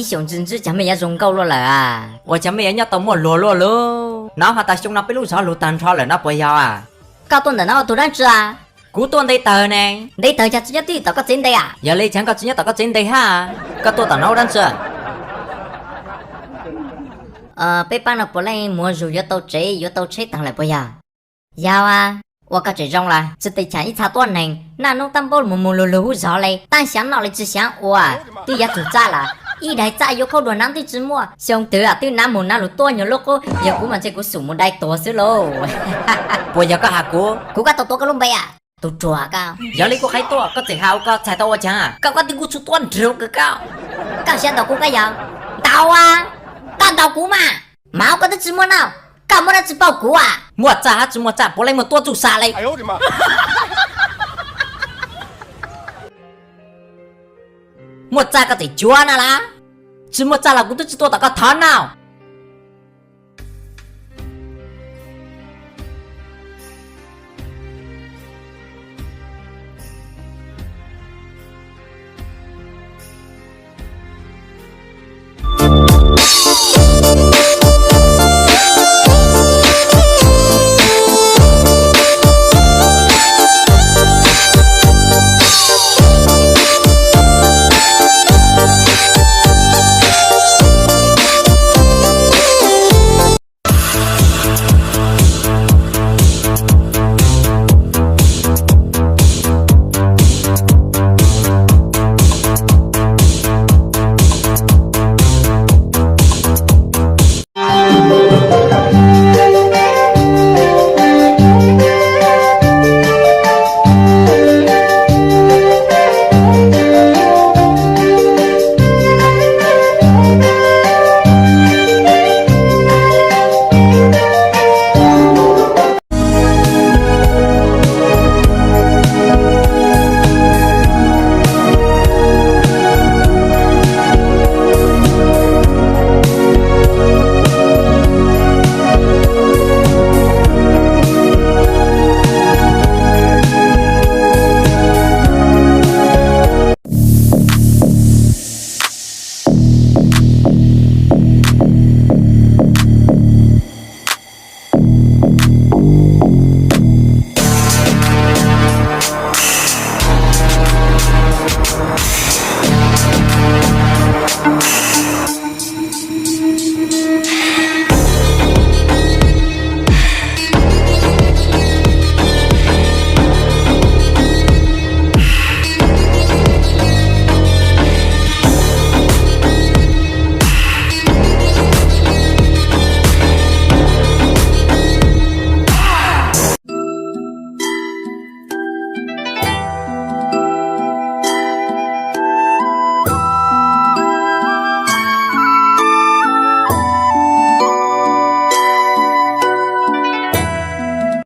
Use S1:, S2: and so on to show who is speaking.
S1: 熊真是咱们也中够了了啊！
S2: 我咱们也要到末罗罗喽，然后他熊那被路上路单超了那不要啊，
S1: 高端的那突然吃啊！
S2: 古多得得呢，
S1: 你等下直接对到个真的呀！giờ
S2: lấy chẳng có chỉ nhớ tao có trên đây ha, có tôi tao nấu đang chưa?
S1: 被帮了不来摸入有到这有到这当来不要？要啊！我搞这种了，只得讲一查断呢，那弄担保木木噜噜绕嘞，但想脑里只想我啊，对呀，就炸了。一台炸有口轮囊的之末，想得啊，对南木那路多牛 logo， 也估嘛这个数目带多些喽。
S2: 不要个下锅，
S1: 估个多个龙背啊，都抓个。
S2: giờ lấy có hai tua, có thể hao có chạy tao ở chẳng à? Có cái tiếng của chú tuần rượu cái cao.
S1: 搞想到估个要到啊，搞到估嘛，毛个的之末闹，搞么的只包估啊。
S2: mua trả chứ mua trả, bố lấy một tua chủ xa lấy.
S3: 哎呦我的妈！
S2: mua trả có thể chua nào lá, chứ mua trả là cũng tức chỉ tua tao có thon nào.